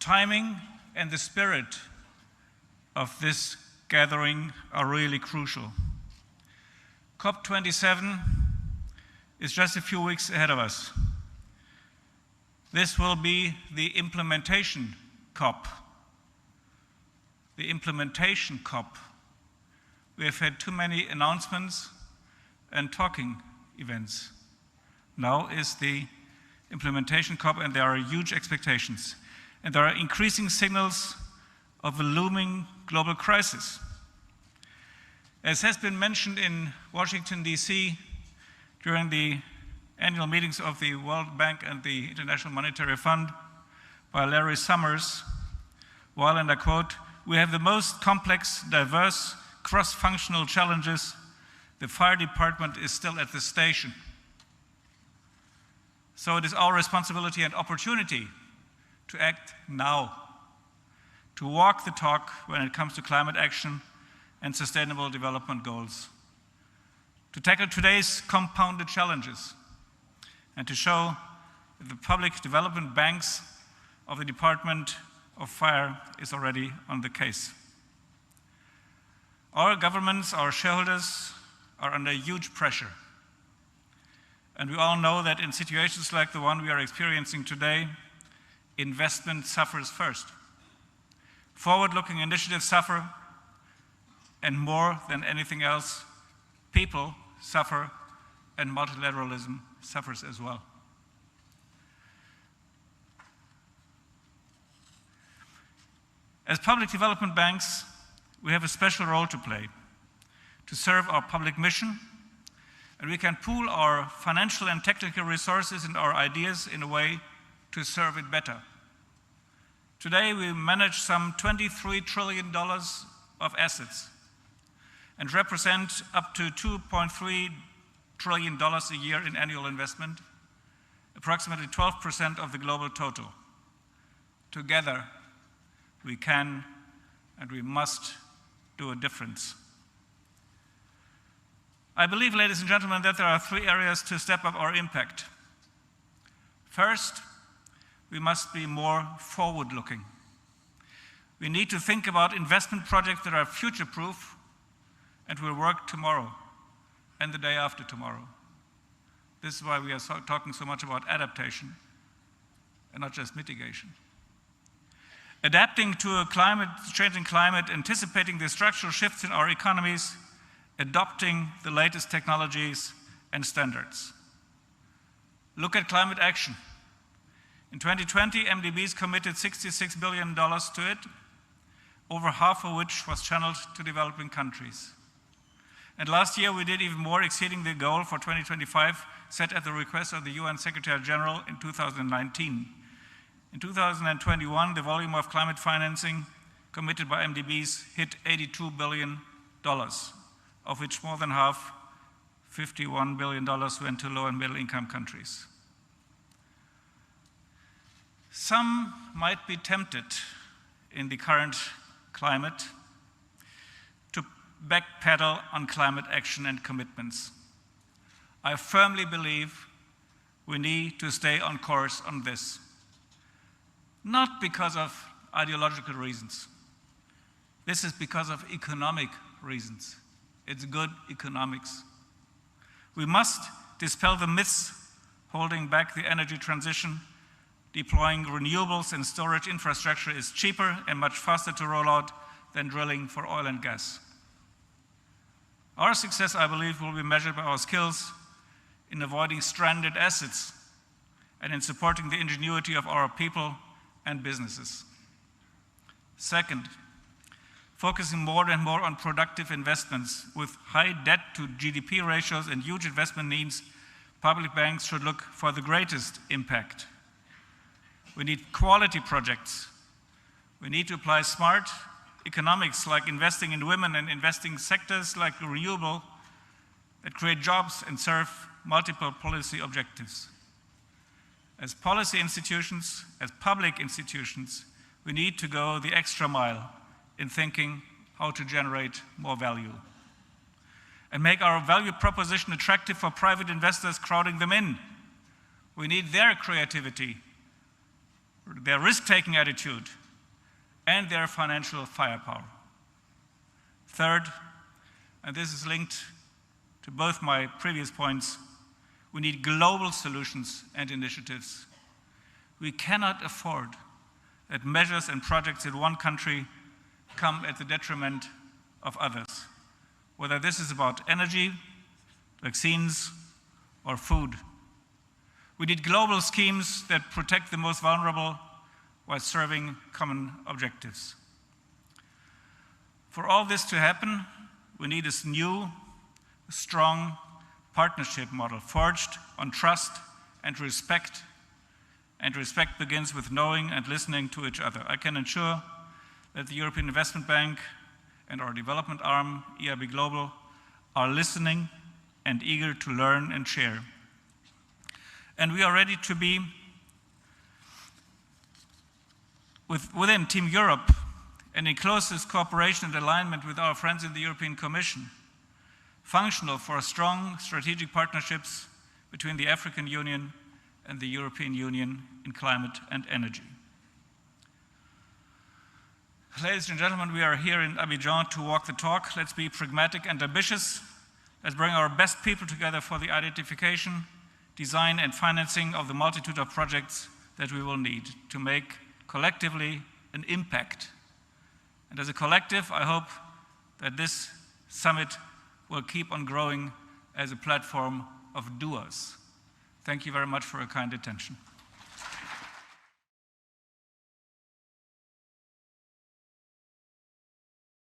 timing and the spirit of this gathering are really crucial. COP27 is just a few weeks ahead of us. This will be the implementation COP. The implementation COP. We have had too many announcements and talking events. Now is the implementation COP, and there are huge expectations. And there are increasing signals of a looming global crisis. As has been mentioned in Washington, D.C. during the annual meetings of the World Bank and the International Monetary Fund by Larry Summers, while, and I quote, "We have the most complex, diverse, cross-functional challenges, the fire department is still at the station." So it is our responsibility and opportunity to act now, to walk the talk when it comes to climate action and sustainable development goals, to tackle today's compounded challenges, and to show that the public development banks of the Department of Fire is already on the case. Our governments, our shareholders are under huge pressure. And we all know that in situations like the one we are experiencing today, investment suffers first. Forward-looking initiatives suffer, and more than anything else, people suffer, and multilateralism suffers as well. As public development banks, we have a special role to play to serve our public mission, and we can pool our financial and technical resources and our ideas in a way to serve it better. Today, we manage some $23 trillion of assets and represent up to $2.3 trillion a year in annual investment, approximately 12% of the global total. Together, we can and we must do a difference. I believe, ladies and gentlemen, that there are three areas to step up our impact. First, we must be more forward-looking. We need to think about investment projects that are future-proof and will work tomorrow and the day after tomorrow. This is why we are talking so much about adaptation and not just mitigation. Adapting to a changing climate, anticipating the structural shifts in our economies, adopting the latest technologies and standards. Look at climate action. In 2020, MDBs committed $66 billion to it, over half of which was channeled to developing countries. And last year, we did even more, exceeding the goal for 2025 set at the request of the UN Secretary General in 2019. In 2021, the volume of climate financing committed by MDBs hit $82 billion, of which more than half, $51 billion, went to low and middle income countries. Some might be tempted in the current climate to backpedal on climate action and commitments. I firmly believe we need to stay on course on this. Not because of ideological reasons. This is because of economic reasons. It's good economics. We must dispel the myths holding back the energy transition. Deploying renewables and storage infrastructure is cheaper and much faster to roll out than drilling for oil and gas. Our success, I believe, will be measured by our skills in avoiding stranded assets and in supporting the ingenuity of our people and businesses. Second, focusing more and more on productive investments. With high debt to GDP ratios and huge investment needs, public banks should look for the greatest impact. We need quality projects. We need to apply smart economics, like investing in women and investing sectors like renewable that create jobs and serve multiple policy objectives. As policy institutions, as public institutions, we need to go the extra mile in thinking how to generate more value and make our value proposition attractive for private investors crowding them in. We need their creativity their risk-taking attitude, and their financial firepower. Third, and this is linked to both my previous points, we need global solutions and initiatives. We cannot afford that measures and projects in one country come at the detriment of others, whether this is about energy, vaccines, or food. We need global schemes that protect the most vulnerable while serving common objectives. For all this to happen, we need this new, strong partnership model forged on trust and respect. And respect begins with knowing and listening to each other. I can ensure that the European Investment Bank and our development arm, EIB Global, are listening and eager to learn and share. And we are ready to be within Team Europe and in closest cooperation and alignment with our friends in the European Commission, functional for strong strategic partnerships between the African Union and the European Union in climate and energy. Ladies and gentlemen, we are here in Abidjan to walk the talk. Let's be pragmatic and ambitious. Let's bring our best people together for the identification, design, and financing of the multitude of projects that we will need to make collectively an impact. And as a collective, I hope that this summit will keep on growing as a platform of doers. Thank you very much for your kind attention.